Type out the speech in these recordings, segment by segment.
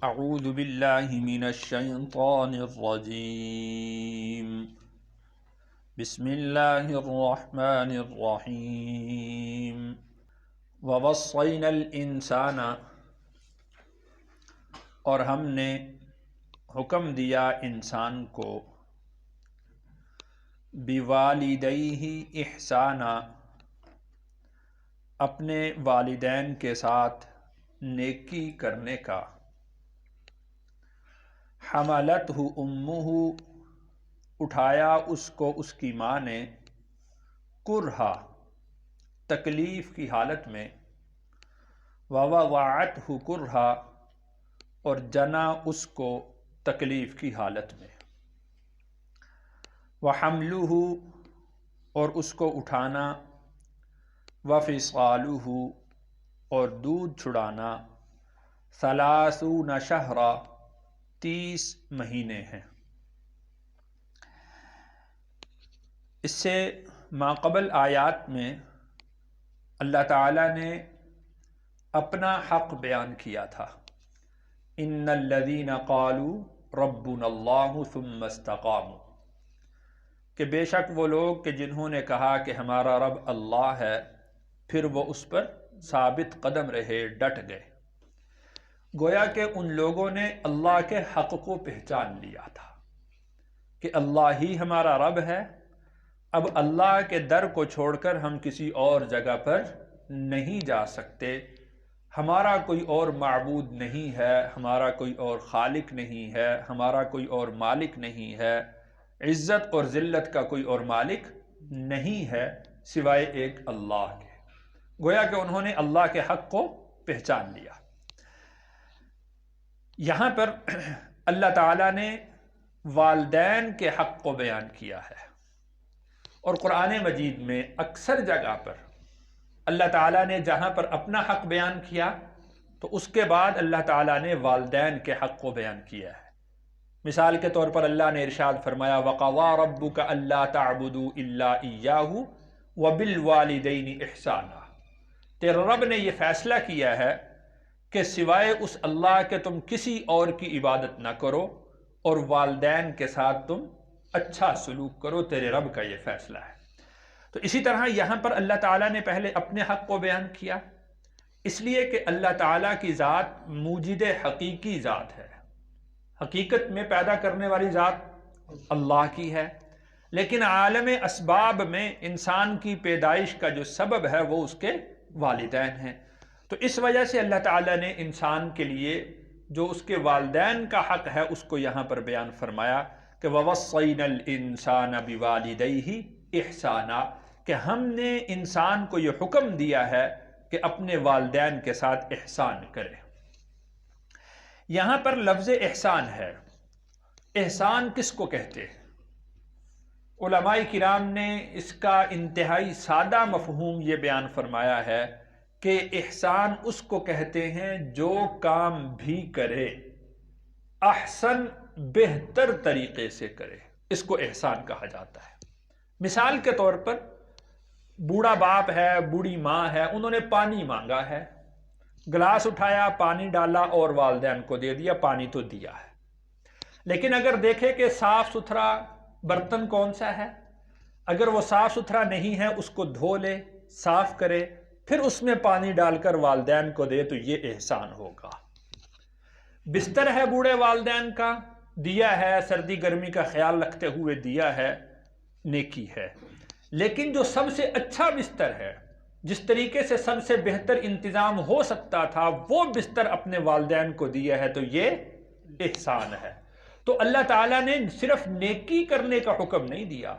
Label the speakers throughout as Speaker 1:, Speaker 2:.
Speaker 1: اعوذ باللہ من الشیطان الرجیم بسم اللہ الرحمن الرحیم ووصینا الانسان، اور ہم نے حکم دیا انسان کو بوالدیہ احسانا، اپنے والدین کے ساتھ نیکی کرنے کا۔ حملتہ امہ، اٹھایا اس کو اس کی ماں نے، کرہا، تکلیف کی حالت میں، ووضعتہ کرہا، اور جنا اس کو تکلیف کی حالت میں، وحملہ، اور اس کو اٹھانا، وفصالہ، اور دودھ چھڑانا، 30 شہرا، 30 مہینے ہیں۔ اس سے ماقبل آیات میں اللہ تعالیٰ نے اپنا حق بیان کیا تھا، ان الذین قالوا ربنا اللہ ثم استقاموا، کہ بے شک وہ لوگ کہ جنہوں نے کہا کہ ہمارا رب اللہ ہے، پھر وہ اس پر ثابت قدم رہے، ڈٹ گئے۔ گویا کہ ان لوگوں نے اللہ کے حق کو پہچان لیا تھا کہ اللہ ہی ہمارا رب ہے، اب اللہ کے در کو چھوڑ کر ہم کسی اور جگہ پر نہیں جا سکتے، ہمارا کوئی اور معبود نہیں ہے، ہمارا کوئی اور خالق نہیں ہے، ہمارا کوئی اور مالک نہیں ہے، عزت اور ذلت کا کوئی اور مالک نہیں ہے سوائے ایک اللہ کے۔ گویا کہ انہوں نے اللہ کے حق کو پہچان لیا۔ یہاں پر اللہ تعالیٰ نے والدین کے حق کو بیان کیا ہے، اور قرآن مجید میں اکثر جگہ پر اللہ تعالیٰ نے جہاں پر اپنا حق بیان کیا تو اس کے بعد اللہ تعالیٰ نے والدین کے حق کو بیان کیا ہے۔ مثال کے طور پر اللہ نے ارشاد فرمایا وَقَضَىٰ رَبُّكَ أَلَّا تَعْبُدُوا إِلَّا إِيَّاهُ وَبِالْوَالِدَيْنِ إِحْسَانًا، تیرا رب نے یہ فیصلہ کیا ہے کہ سوائے اس اللہ کے تم کسی اور کی عبادت نہ کرو، اور والدین کے ساتھ تم اچھا سلوک کرو، تیرے رب کا یہ فیصلہ ہے۔ تو اسی طرح یہاں پر اللہ تعالیٰ نے پہلے اپنے حق کو بیان کیا، اس لیے کہ اللہ تعالیٰ کی ذات موجد حقیقی ذات ہے، حقیقت میں پیدا کرنے والی ذات اللہ کی ہے، لیکن عالم اسباب میں انسان کی پیدائش کا جو سبب ہے وہ اس کے والدین ہیں۔ تو اس وجہ سے اللہ تعالیٰ نے انسان کے لیے جو اس کے والدین کا حق ہے اس کو یہاں پر بیان فرمایا کہ وَوَصَّيْنَا الْإِنسَانَ بِوَالِدَيْهِ إِحْسَانًا، کہ ہم نے انسان کو یہ حکم دیا ہے کہ اپنے والدین کے ساتھ احسان کرے۔ یہاں پر لفظ احسان ہے، احسان کس کو کہتے ہیں؟ علماء کرام نے اس کا انتہائی سادہ مفہوم یہ بیان فرمایا ہے کہ احسان اس کو کہتے ہیں جو کام بھی کرے احسن، بہتر طریقے سے کرے، اس کو احسان کہا جاتا ہے۔ مثال کے طور پر بوڑھا باپ ہے، بوڑھی ماں ہے، انہوں نے پانی مانگا ہے، گلاس اٹھایا، پانی ڈالا اور والدین کو دے دیا، پانی تو دیا ہے، لیکن اگر دیکھے کہ صاف ستھرا برتن کون سا ہے، اگر وہ صاف ستھرا نہیں ہے اس کو دھو لے، صاف کرے، پھر اس میں پانی ڈال کر والدین کو دے، تو یہ احسان ہوگا۔ بستر ہے بوڑھے والدین کا، دیا ہے، سردی گرمی کا خیال رکھتے ہوئے دیا ہے، نیکی ہے۔ لیکن جو سب سے اچھا بستر ہے، جس طریقے سے سب سے بہتر انتظام ہو سکتا تھا، وہ بستر اپنے والدین کو دیا ہے، تو یہ احسان ہے۔ تو اللہ تعالیٰ نے صرف نیکی کرنے کا حکم نہیں دیا،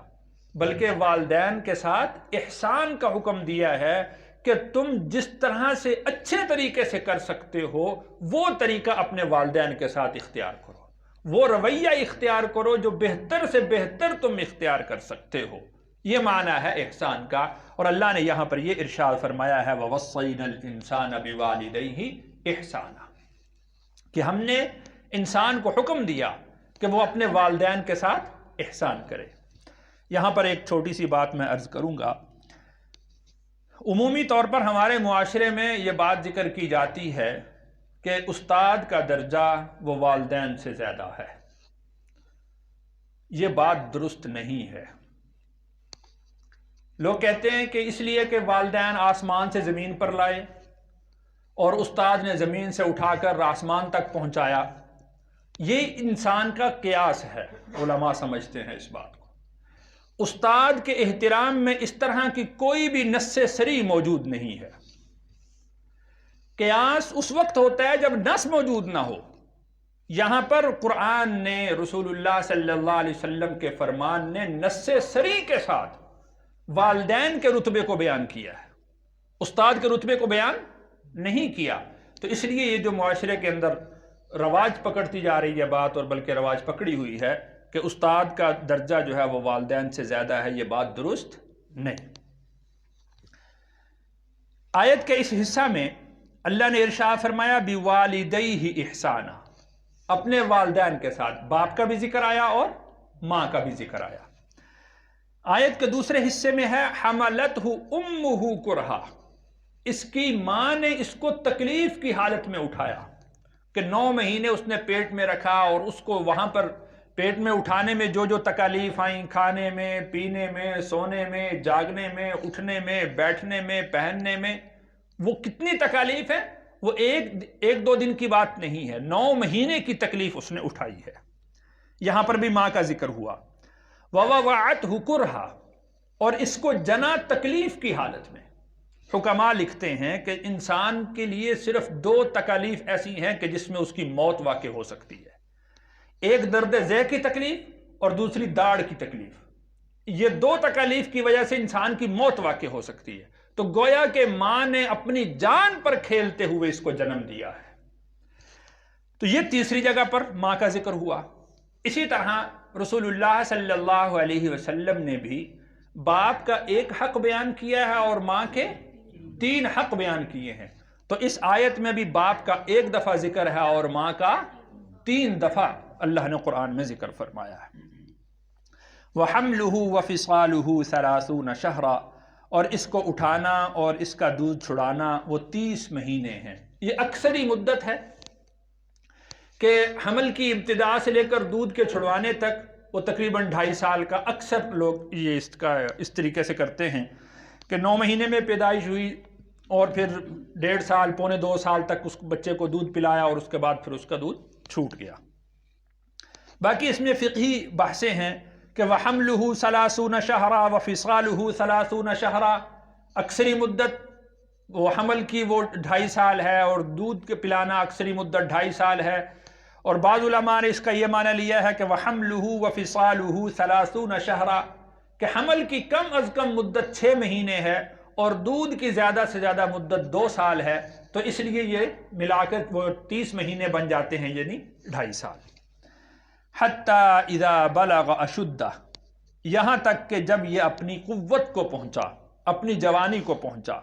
Speaker 1: بلکہ والدین کے ساتھ احسان کا حکم دیا ہے کہ تم جس طرح سے اچھے طریقے سے کر سکتے ہو وہ طریقہ اپنے والدین کے ساتھ اختیار کرو، وہ رویہ اختیار کرو جو بہتر سے بہتر تم اختیار کر سکتے ہو۔ یہ معنی ہے احسان کا، اور اللہ نے یہاں پر یہ ارشاد فرمایا ہے وَوَصَّيْنَا الْإِنسَانَ بِوَالِدَيْهِ إِحْسَانًا، کہ ہم نے انسان کو حکم دیا کہ وہ اپنے والدین کے ساتھ احسان کرے۔ یہاں پر ایک چھوٹی سی بات میں عرض کروں گا۔ عمومی طور پر ہمارے معاشرے میں یہ بات ذکر کی جاتی ہے کہ استاد کا درجہ وہ والدین سے زیادہ ہے، یہ بات درست نہیں ہے۔ لوگ کہتے ہیں کہ اس لیے کہ والدین آسمان سے زمین پر لائے اور استاد نے زمین سے اٹھا کر آسمان تک پہنچایا، یہ انسان کا قیاس ہے۔ علماء سمجھتے ہیں اس بات کو۔ استاد کے احترام میں اس طرح کی کوئی بھی نص صریح موجود نہیں ہے۔ قیاس اس وقت ہوتا ہے جب نص موجود نہ ہو۔ یہاں پر قرآن نے، رسول اللہ صلی اللہ علیہ وسلم کے فرمان نے نص صریح کے ساتھ والدین کے رتبے کو بیان کیا ہے، استاد کے رتبے کو بیان نہیں کیا۔ تو اس لیے یہ جو معاشرے کے اندر رواج پکڑتی جا رہی ہے بات، اور بلکہ رواج پکڑی ہوئی ہے کہ استاد کا درجہ جو ہے وہ والدین سے زیادہ ہے، یہ بات درست نہیں۔ آیت کے اس حصہ میں اللہ نے ارشاد فرمایا بِوَالِدَيْهِ احسانا، اپنے والدین کے ساتھ، باپ کا بھی ذکر آیا اور ماں کا بھی ذکر آیا۔ آیت کے دوسرے حصے میں ہے حَمَلَتْهُ أُمُّهُ كُرْهًا، اس کی ماں نے اس کو تکلیف کی حالت میں اٹھایا کہ 9 مہینے اس نے پیٹ میں رکھا، اور اس کو وہاں پر پیٹ میں اٹھانے میں جو جو تکالیف آئیں، کھانے میں، پینے میں، سونے میں، جاگنے میں، اٹھنے میں، بیٹھنے میں، پہننے میں، وہ کتنی تکالیف ہے، وہ ایک دو دن کی بات نہیں ہے، 9 مہینے کی تکلیف اس نے اٹھائی ہے۔ یہاں پر بھی ماں کا ذکر ہوا۔ وَوَضَعَتْهُ كُرْهًا، اور اس کو جنا تکلیف کی حالت میں۔ حکماء لکھتے ہیں کہ انسان کے لیے صرف 2 تکالیف ایسی ہیں کہ جس میں اس کی موت واقع ہو سکتی ہے، ایک درد ذہ کی تکلیف اور دوسری داڑ کی تکلیف۔ یہ 2 تکالیف کی وجہ سے انسان کی موت واقع ہو سکتی ہے۔ تو گویا کہ ماں نے اپنی جان پر کھیلتے ہوئے اس کو جنم دیا ہے۔ تو یہ تیسری جگہ پر ماں کا ذکر ہوا۔ اسی طرح رسول اللہ صلی اللہ علیہ وسلم نے بھی باپ کا ایک حق بیان کیا ہے اور ماں کے 3 حق بیان کیے ہیں۔ تو اس آیت میں بھی باپ کا 1 دفعہ ذکر ہے اور ماں کا 3 دفعہ اللہ نے قرآن میں ذکر فرمایا ہے۔ وَحَمْلُهُ وَفِصَالُهُ 30 شَهْرًا، اور اس کو اٹھانا اور اس کا دودھ چھڑانا وہ 30 مہینے ہیں۔ یہ اکثری مدت ہے کہ حمل کی ابتدا سے لے کر دودھ کے چھڑوانے تک وہ تقریباً 2.5 سال کا، اکثر لوگ یہ اس طریقے سے کرتے ہیں کہ 9 مہینے میں پیدائش ہوئی اور پھر 1.5 سال، پونے 2 سال تک اس بچے کو دودھ پلایا اور اس کے بعد پھر اس کا دودھ چھوٹ گیا۔ باقی اس میں فقہی بحثیں ہیں کہ وَحَمْلُهُ 30 شَهْرًا وَفِصَالُهُ 30 شَهْرًا، اکثری مدت وہ حمل کی وہ 2.5 سال ہے، اور دودھ کے پلانا اکثری مدت 2.5 سال ہے۔ اور بعض علماء نے اس کا یہ معنی لیا ہے کہ وَحَمْلُهُ وَفِصَالُهُ 30 شَهْرًا، کہ حمل کی کم از کم مدت 6 مہینے ہے اور دودھ کی زیادہ سے زیادہ مدت 2 سال ہے، تو اس لیے یہ ملا کر وہ 30 مہینے بن جاتے ہیں، یعنی 2.5 سال۔ حَتَّى إِذَا بَلَغَ أَشُدَّهُ، یہاں تک کہ جب یہ اپنی قوت کو پہنچا، اپنی جوانی کو پہنچا۔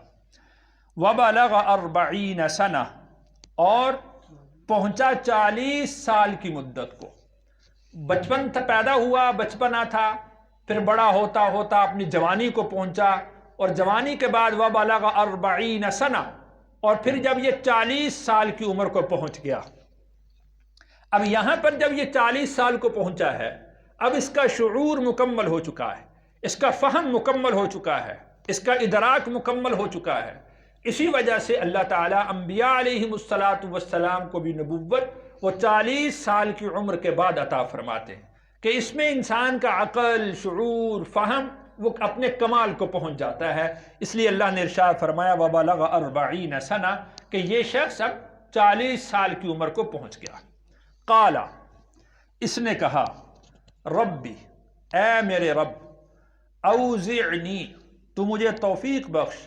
Speaker 1: وَبَلَغَ 40 سَنَةً، اور پہنچا 40 سال کی مدت کو۔ بچپن تھا، پیدا ہوا بچپنا تھا، پھر بڑا ہوتا ہوتا اپنی جوانی کو پہنچا، اور جوانی کے بعد وَبَلَغَ 40 سَنَةً، اور پھر جب یہ 40 سال کی عمر کو پہنچ گیا۔ اب یہاں پر جب یہ 40 سال کو پہنچا ہے، اب اس کا شعور مکمل ہو چکا ہے، اس کا فہم مکمل ہو چکا ہے، اس کا ادراک مکمل ہو چکا ہے۔ اسی وجہ سے اللہ تعالیٰ انبیاء علیہم السلام کو بھی نبوت وہ 40 سال کی عمر کے بعد عطا فرماتے ہیں کہ اس میں انسان کا عقل، شعور، فہم وہ اپنے کمال کو پہنچ جاتا ہے۔ اس لیے اللہ نے ارشاد فرمایا وَبَلَغَ 40 سَنَةً، کہ یہ شخص اب 40 سال کی عمر کو پہنچ گیا۔ قالا، اس نے کہا، ربی، اے میرے رب، اوزعنی، تو مجھے توفیق بخش،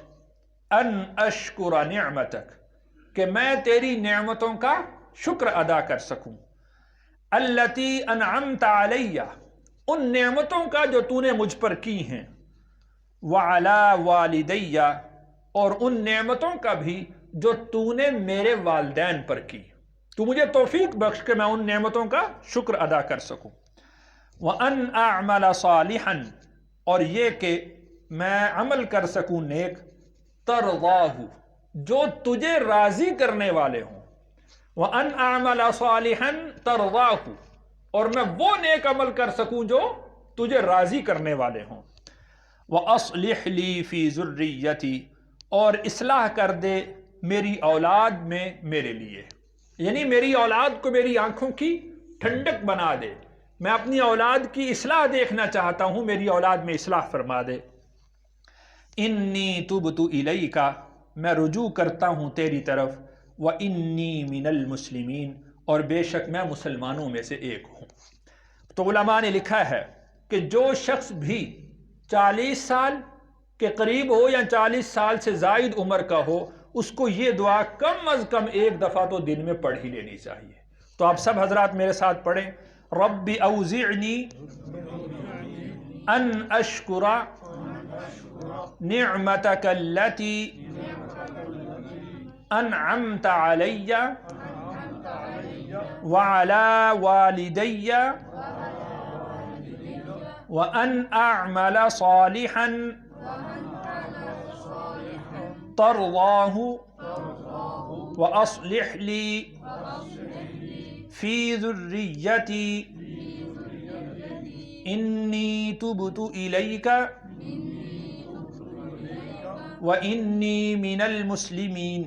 Speaker 1: ان اشکر نعمتک، کہ میں تیری نعمتوں کا شکر ادا کر سکوں، التی انعمت علی، ان نعمتوں کا جو تو نے مجھ پر کی ہیں، وعلی والدی، اور ان نعمتوں کا بھی جو تو نے میرے والدین پر کی۔ تو مجھے توفیق بخش کہ میں ان نعمتوں کا شکر ادا کر سکوں۔ وَأَنْ أَعْمَلَ صَالِحًا، اور یہ کہ میں عمل کر سکوں نیک، ترضاہ، جو تجھے راضی کرنے والے ہوں، وَأَنْ أَعْمَلَ صَالِحًا تَرْضَاهُ، اور میں وہ نیک عمل کر سکوں جو تجھے راضی کرنے والے ہوں. وَأَصْلِحْ لِي فِي ذُرِّيَّتِي، اور اصلاح کر دے میری اولاد میں میرے لیے، یعنی میری اولاد کو میری آنکھوں کی ٹھنڈک بنا دے. میں اپنی اولاد کی اصلاح دیکھنا چاہتا ہوں، میری اولاد میں اصلاح فرما دے. انی تبت الیک، میں رجوع کرتا ہوں تیری طرف. وانی من المسلمین، اور بے شک میں مسلمانوں میں سے ایک ہوں. تو علماء نے لکھا ہے کہ جو شخص بھی 40 سال کے قریب ہو یا 40 سال سے زائد عمر کا ہو، اس کو یہ دعا کم از کم ایک دفعہ تو دن میں پڑھ ہی لینی چاہیے. تو آپ سب حضرات میرے ساتھ پڑھیں: رب اوزعنی ان اشکر نعمتک التی انعمت علی وعلی والدی وان اعمل صالحا ترضاہ واصلح لی فی ذریتی انی تبت الیک وانی من المسلمین.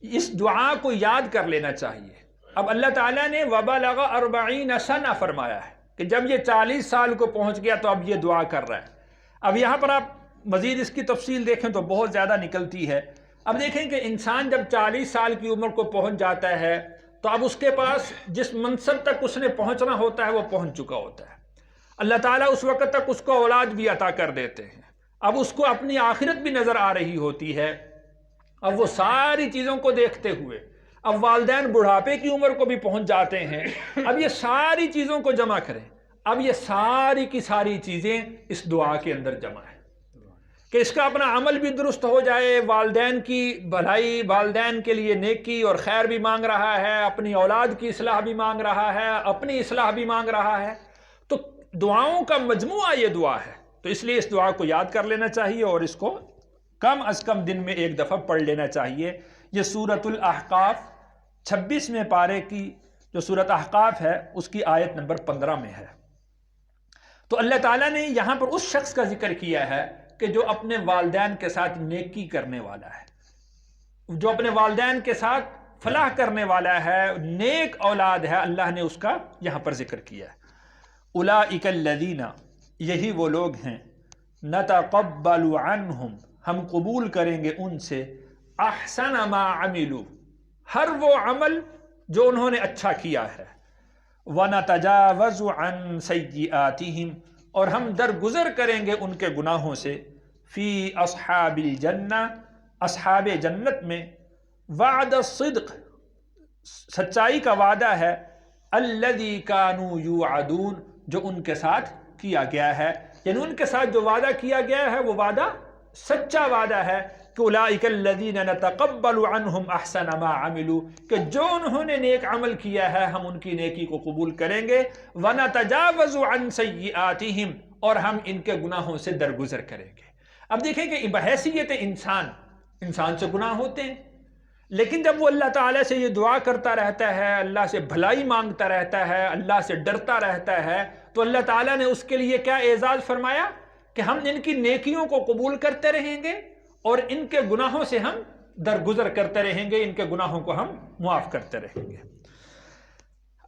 Speaker 1: اس دعا کو یاد کر لینا چاہیے. اب اللہ تعالیٰ نے وَبَلَغَ 40 سنہ فرمایا ہے کہ جب یہ 40 سال کو پہنچ گیا تو اب یہ دعا کر رہا ہے. اب یہاں پر آپ مزید اس کی تفصیل دیکھیں تو بہت زیادہ نکلتی ہے. اب دیکھیں کہ انسان جب 40 سال کی عمر کو پہنچ جاتا ہے تو اب اس کے پاس جس منصب تک اس نے پہنچنا ہوتا ہے وہ پہنچ چکا ہوتا ہے. اللہ تعالیٰ اس وقت تک اس کو اولاد بھی عطا کر دیتے ہیں. اب اس کو اپنی آخرت بھی نظر آ رہی ہوتی ہے. اب وہ ساری چیزوں کو دیکھتے ہوئے اب والدین بڑھاپے کی عمر کو بھی پہنچ جاتے ہیں. اب یہ ساری چیزوں کو جمع کریں. اب یہ ساری کی ساری چیزیں اس دعا کے اندر جمع ہیں کہ اس کا اپنا عمل بھی درست ہو جائے، والدین کی بھلائی، والدین کے لیے نیکی اور خیر بھی مانگ رہا ہے، اپنی اولاد کی اصلاح بھی مانگ رہا ہے، اپنی اصلاح بھی مانگ رہا ہے. تو دعاؤں کا مجموعہ یہ دعا ہے. تو اس لیے اس دعا کو یاد کر لینا چاہیے اور اس کو کم از کم دن میں ایک دفعہ پڑھ لینا چاہیے. یہ سورۃ الاحقاف 26ویں پارے کی جو سورۃ احقاف ہے اس کی آیت نمبر 15 میں ہے. تو اللہ تعالیٰ نے یہاں پر اس شخص کا ذکر کیا ہے کہ جو اپنے والدین کے ساتھ نیکی کرنے والا ہے، جو اپنے والدین کے ساتھ فلاح کرنے والا ہے، نیک اولاد ہے. اللہ نے اس کا یہاں پر ذکر کیا ہے. اولئک الذین، یہی وہ لوگ ہیں، نتقبل عنہم، ہم قبول کریں گے ان سے، احسن ما عملوا، ہر وہ عمل جو انہوں نے اچھا کیا ہے، ونتجاوز عن سیئاتہم، اور ہم درگزر کریں گے ان کے گناہوں سے، فی اصحاب الجنہ، اصحاب جنت میں، وعد الصدق، سچائی کا وعدہ ہے، الذی کانوا یوعدون، جو ان کے ساتھ کیا گیا ہے. یعنی ان کے ساتھ جو وعدہ کیا گیا ہے وہ وعدہ سچا وعدہ ہے کہ اولئک الذین نتقبل عنہم احسن ما عملوا، کہ جو انہوں نے نیک عمل کیا ہے ہم ان کی نیکی کو قبول کریں گے، ونتجاوز عن سیئاتہم، اور ہم ان کے گناہوں سے درگزر کریں گے. اب دیکھیں کہ بحیثیت انسان سے گناہ ہوتے ہیں، لیکن جب وہ اللہ تعالیٰ سے یہ دعا کرتا رہتا ہے، اللہ سے بھلائی مانگتا رہتا ہے، اللہ سے ڈرتا رہتا ہے، تو اللہ تعالیٰ نے اس کے لیے کیا اعزاز فرمایا کہ ہم ان کی نیکیوں کو قبول کرتے رہیں گے اور ان کے گناہوں سے ہم درگزر کرتے رہیں گے، ان کے گناہوں کو ہم معاف کرتے رہیں گے.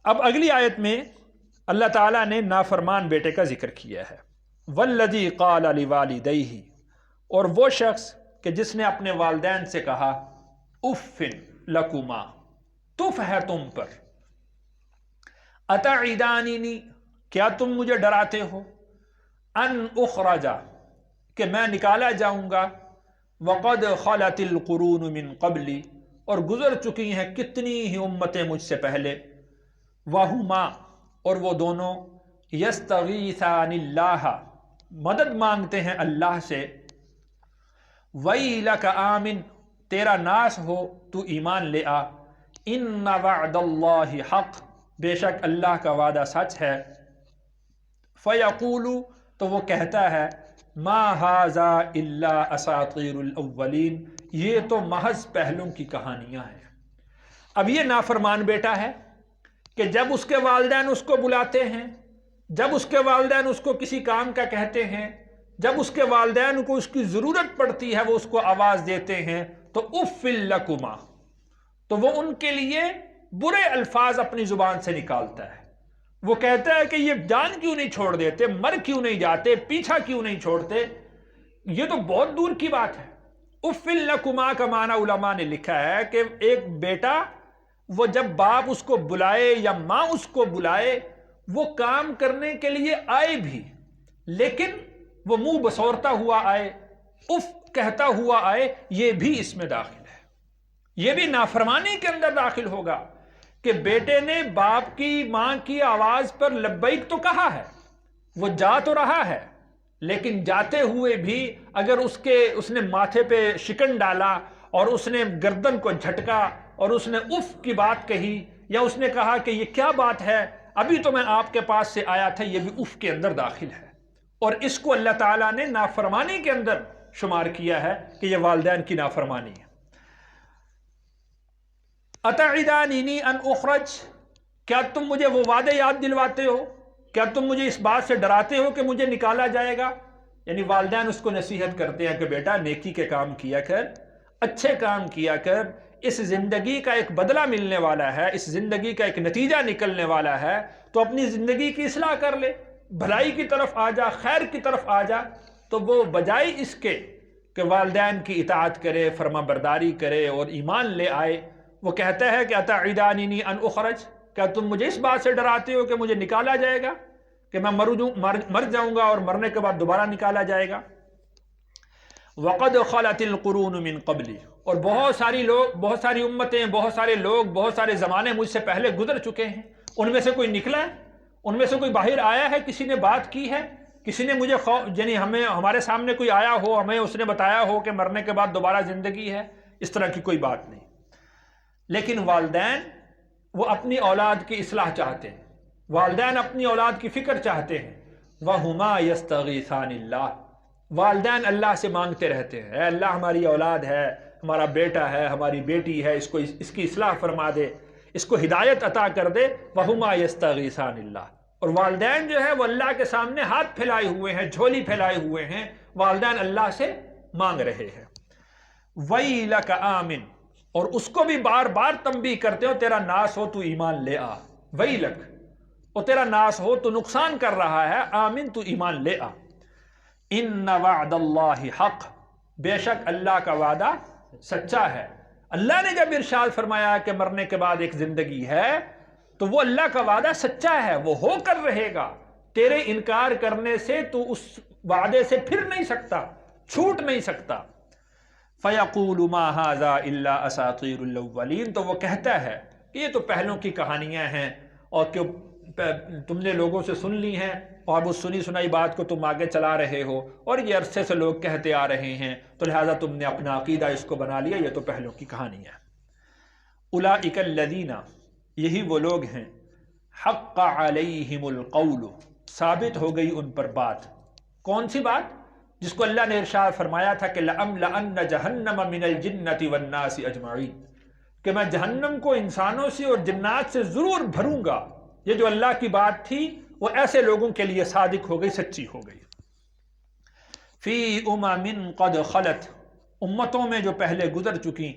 Speaker 1: اب اگلی آیت میں اللہ تعالیٰ نے نافرمان بیٹے کا ذکر کیا ہے. والذی قال لوالدیہ، اور وہ شخص کہ جس نے اپنے والدین سے کہا، اف لکما، تف ہے تم پر، اتعداننی، کیا تم مجھے ڈراتے ہو، ان اخرجا، کہ میں نکالا جاؤں گا، وقد خلت القرون من قبلی، اور گزر چکی ہیں کتنی ہی امتیں مجھ سے پہلے، وہما، اور وہ دونوں، یستغیثان اللہ، مدد مانگتے ہیں اللہ سے، ویلک آمن، تیرا ناس ہو تو ایمان لے آ، ان وعد اللہ حق، بے شک اللہ کا وعدہ سچ ہے. فیقول، تو وہ کہتا ہے، ما ھذا الا اساطیر الاولین، یہ تو محض پہلوں کی کہانیاں ہیں۔ اب یہ نافرمان بیٹا ہے کہ جب اس کے والدین اس کو بلاتے ہیں، جب اس کے والدین اس کو کسی کام کا کہتے ہیں، جب اس کے والدین کو اس کی ضرورت پڑتی ہے وہ اس کو آواز دیتے ہیں تو اف لکما، تو وہ ان کے لیے برے الفاظ اپنی زبان سے نکالتا ہے۔ وہ کہتا ہے کہ یہ جان کیوں نہیں چھوڑ دیتے، مر کیوں نہیں جاتے، پیچھا کیوں نہیں چھوڑتے، یہ تو بہت دور کی بات ہے۔ اف لکما کا معنی علماء نے لکھا ہے کہ ایک بیٹا وہ جب باپ اس کو بلائے یا ماں اس کو بلائے، وہ کام کرنے کے لیے آئے بھی لیکن وہ منہ بسورتا ہوا آئے، اف کہتا ہوا آئے، یہ بھی اس میں داخل ہے، یہ بھی نافرمانی کے اندر داخل ہوگا کہ بیٹے نے باپ کی ماں کی آواز پر لبیک تو کہا ہے، وہ جا تو رہا ہے، لیکن جاتے ہوئے بھی اگر اس نے ماتھے پہ شکن ڈالا اور اس نے گردن کو جھٹکا اور اس نے اف کی بات کہی، یا اس نے کہا کہ یہ کیا بات ہے، ابھی تو میں آپ کے پاس سے آیا تھا، یہ بھی اف کے اندر داخل ہے۔ اور اس کو اللہ تعالیٰ نے نافرمانی کے اندر شمار کیا ہے کہ یہ والدین کی نافرمانی ہے۔ اتعداننی ان اخرج، کیا تم مجھے وہ وعدے یاد دلواتے ہو، کیا تم مجھے اس بات سے ڈراتے ہو کہ مجھے نکالا جائے گا؟ یعنی والدین اس کو نصیحت کرتے ہیں کہ بیٹا نیکی کے کام کیا کر، اچھے کام کیا کر، اس زندگی کا ایک بدلہ ملنے والا ہے، اس زندگی کا ایک نتیجہ نکلنے والا ہے، تو اپنی زندگی کی اصلاح کر لے، بھلائی کی طرف آ جا، خیر کی طرف آ جا۔ تو وہ بجائے اس کے کہ والدین کی اطاعت کرے، فرما برداری کرے اور ایمان لے آئے، وہ کہتا ہے کہ اتعداننی ان اخرج، کیا تم مجھے اس بات سے ڈراتے ہو کہ مجھے نکالا جائے گا، کہ میں مر جاؤں گا اور مرنے کے بعد دوبارہ نکالا جائے گا؟ وقد خلت القرون من قبلی، اور بہت ساری امتیں، بہت سارے لوگ، بہت سارے زمانے مجھ سے پہلے گزر چکے ہیں، ان میں سے کوئی نکلا ہے، ان میں سے کوئی باہر آیا ہے، کسی نے بات کی ہے، کسی نے مجھے یعنی ہمارے سامنے کوئی آیا ہو، ہمیں اس نے بتایا ہو کہ مرنے کے بعد دوبارہ زندگی ہے؟ اس طرح کی کوئی بات نہیں۔ لیکن والدین وہ اپنی اولاد کی اصلاح چاہتے ہیں، والدین اپنی اولاد کی فکر چاہتے ہیں۔ وَهُمَا يَسْتَغِيثَانِ اللَّهِ، والدین اللہ سے مانگتے رہتے ہیں، اے اللہ ہماری اولاد ہے، ہمارا بیٹا ہے، ہماری بیٹی ہے، اس کی اصلاح فرما دے، اس کو ہدایت عطا کر دے۔ وَهُمَا يَسْتَغِيثَانِ اللَّهِ، اور والدین جو ہے وہ اللہ کے سامنے ہاتھ پھیلائے ہوئے ہیں، جھولی پھیلائے ہوئے ہیں، والدین اللہ سے مانگ رہے ہیں۔ وَيْلَكَ آمِن، اور اس کو بھی بار بار تنبیہ کرتے ہو، تیرا ناس ہو تو ایمان لے آ، وَيْلَكَ، اور تیرا ناس ہو تو نقصان کر رہا ہے، آمین تو ایمان لے آ۔ ان وعد اللہ حق، بے شک اللہ کا وعدہ سچا ہے۔ اللہ نے جب ارشاد فرمایا کہ مرنے کے بعد ایک زندگی ہے تو وہ اللہ کا وعدہ سچا ہے، وہ ہو کر رہے گا، تیرے انکار کرنے سے تو اس وعدے سے پھر نہیں سکتا، چھوٹ نہیں سکتا۔ فَيَقُولُ مَا هَذَا إِلَّا أَسَاطِيرُ الْأَوَّلِينَ، تو وہ کہتا ہے کہ یہ تو پہلوں کی کہانیاں ہیں اور کہ تم نے لوگوں سے سن لی ہیں اور وہ سنی سنائی بات کو تم آگے چلا رہے ہو، اور یہ عرصے سے لوگ کہتے آ رہے ہیں، تو لہٰذا تم نے اپنا عقیدہ اس کو بنا لیا، یہ تو پہلوں کی کہانی ہے۔ اولئک الذین، یہی وہ لوگ ہیں، حق علیہم القول، ثابت ہو گئی ان پر بات۔ کون سی بات؟ جس کو اللہ نے ارشاد فرمایا تھا کہ لَأَمْلَأَنَّ جَهَنَّمَ مِنَ الْجِنَّةِ وَالنَّاسِ أَجْمَعِينَ، کہ میں جہنم کو انسانوں سے اور جنات سے ضرور بھروں گا۔ یہ جو اللہ کی بات تھی وہ ایسے لوگوں کے لیے صادق ہو گئی، سچی ہو گئی۔ فی امم قد خلت، امتوں میں جو پہلے گزر چکی،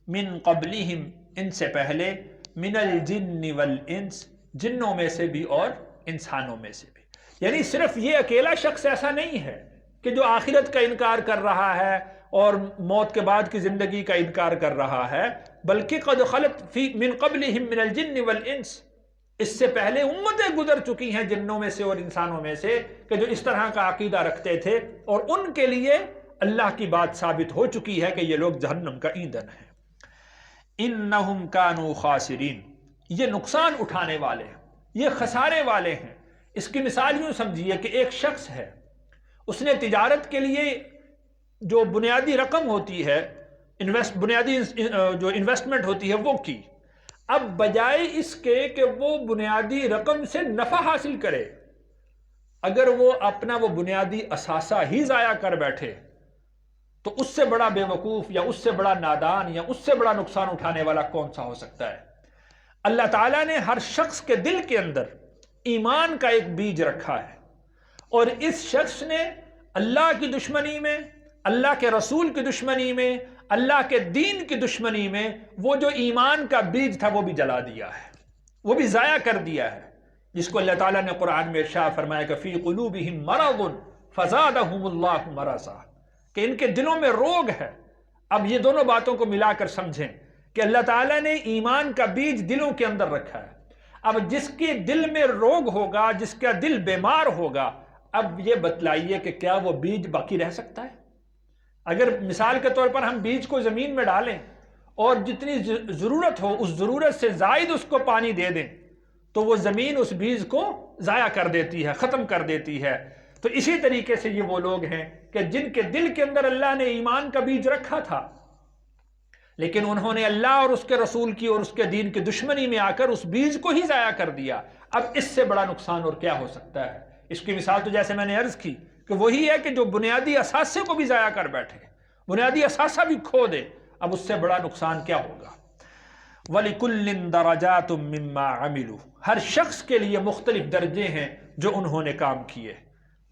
Speaker 1: من قبلہم، ان سے پہلے، من الجن والانس، جنوں میں سے بھی اور انسانوں میں سے بھی۔ یعنی صرف یہ اکیلا شخص ایسا نہیں ہے کہ جو آخرت کا انکار کر رہا ہے اور موت کے بعد کی زندگی کا انکار کر رہا ہے، بلکہ قد خلت فی من قبلہم من الجن والانس، اس سے پہلے امتیں گزر چکی ہیں جنوں میں سے اور انسانوں میں سے کہ جو اس طرح کا عقیدہ رکھتے تھے، اور ان کے لیے اللہ کی بات ثابت ہو چکی ہے کہ یہ لوگ جہنم کا ایندھن ہیں۔ انہم کانوا خاسرین، یہ نقصان اٹھانے والے ہیں، یہ خسارے والے ہیں۔ اس کی مثال یوں سمجھیے کہ ایک شخص ہے، اس نے تجارت کے لیے جو بنیادی رقم ہوتی ہے، بنیادی جو انویسٹمنٹ ہوتی ہے وہ کی، اب بجائے اس کے کہ وہ بنیادی رقم سے نفع حاصل کرے، اگر وہ اپنا وہ بنیادی اثاثہ ہی ضائع کر بیٹھے تو اس سے بڑا بے وقوف یا اس سے بڑا نادان یا اس سے بڑا نقصان اٹھانے والا کون سا ہو سکتا ہے؟ اللہ تعالیٰ نے ہر شخص کے دل کے اندر ایمان کا ایک بیج رکھا ہے، اور اس شخص نے اللہ کی دشمنی میں، اللہ کے رسول کی دشمنی میں، اللہ کے دین کی دشمنی میں وہ جو ایمان کا بیج تھا وہ بھی جلا دیا ہے، وہ بھی ضائع کر دیا ہے، جس کو اللہ تعالیٰ نے قرآن میں ارشاد فرمایا کہ فی قلوبہم مرض فزادہم اللہ مرضا، کہ ان کے دلوں میں روگ ہے۔ اب یہ دونوں باتوں کو ملا کر سمجھیں کہ اللہ تعالیٰ نے ایمان کا بیج دلوں کے اندر رکھا ہے۔ اب جس کے دل میں روگ ہوگا، جس کا دل بیمار ہوگا، اب یہ بتلائیے کہ کیا وہ بیج باقی رہ سکتا ہے؟ اگر مثال کے طور پر ہم بیج کو زمین میں ڈالیں اور جتنی ضرورت ہو اس ضرورت سے زائد اس کو پانی دے دیں تو وہ زمین اس بیج کو ضائع کر دیتی ہے، ختم کر دیتی ہے۔ تو اسی طریقے سے یہ وہ لوگ ہیں کہ جن کے دل کے اندر اللہ نے ایمان کا بیج رکھا تھا، لیکن انہوں نے اللہ اور اس کے رسول کی اور اس کے دین کی دشمنی میں آ کر اس بیج کو ہی ضائع کر دیا۔ اب اس سے بڑا نقصان اور کیا ہو سکتا ہے؟ اس کی مثال تو جیسے میں نے عرض کی کہ وہی ہے کہ جو بنیادی اثاثے کو بھی ضائع کر بیٹھے، بنیادی اثاثہ بھی کھو دے، اب اس سے بڑا نقصان کیا ہوگا؟ وَلِكُلٍّ دَرَجَاتٌ مِّمَّا عَمِلُوا، ہر شخص کے لیے مختلف درجے ہیں جو انہوں نے کام کیے۔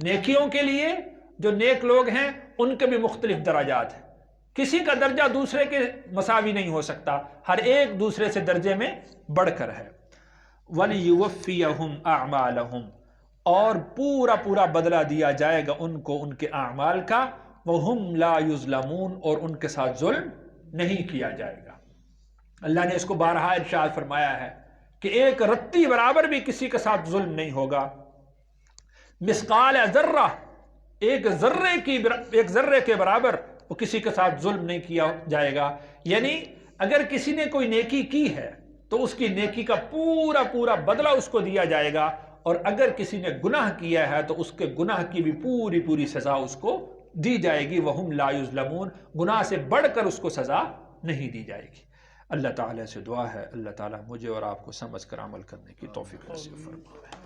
Speaker 1: نیکیوں کے لیے جو نیک لوگ ہیں ان کے بھی مختلف درجات ہیں، کسی کا درجہ دوسرے کے مساوی نہیں ہو سکتا، ہر ایک دوسرے سے درجے میں بڑھ کر ہے۔ وَلِيُوَفِّيَهُمْ أَعْمَالَهُمْ، اور پورا بدلہ دیا جائے گا ان کو ان کے اعمال کا، وَهُمْ لَا يُظْلَمُونَ، اور ان کے ساتھ ظلم نہیں کیا جائے گا۔ اللہ نے اس کو بارہا ارشاد فرمایا ہے کہ ایک رتی برابر بھی کسی کے ساتھ ظلم نہیں ہوگا۔ مثقال ذرہ، ایک ذرے کے برابر وہ کسی کے ساتھ ظلم نہیں کیا جائے گا۔ یعنی اگر کسی نے کوئی نیکی کی ہے تو اس کی نیکی کا پورا بدلہ اس کو دیا جائے گا، اور اگر کسی نے گناہ کیا ہے تو اس کے گناہ کی بھی پوری سزا اس کو دی جائے گی۔ وَهُمْ لَا يُظْلَمُونَ، گناہ سے بڑھ کر اس کو سزا نہیں دی جائے گی۔ اللہ تعالیٰ سے دعا ہے اللہ تعالیٰ مجھے اور آپ کو سمجھ کر عمل کرنے کی توفیق نصیب فرمائے۔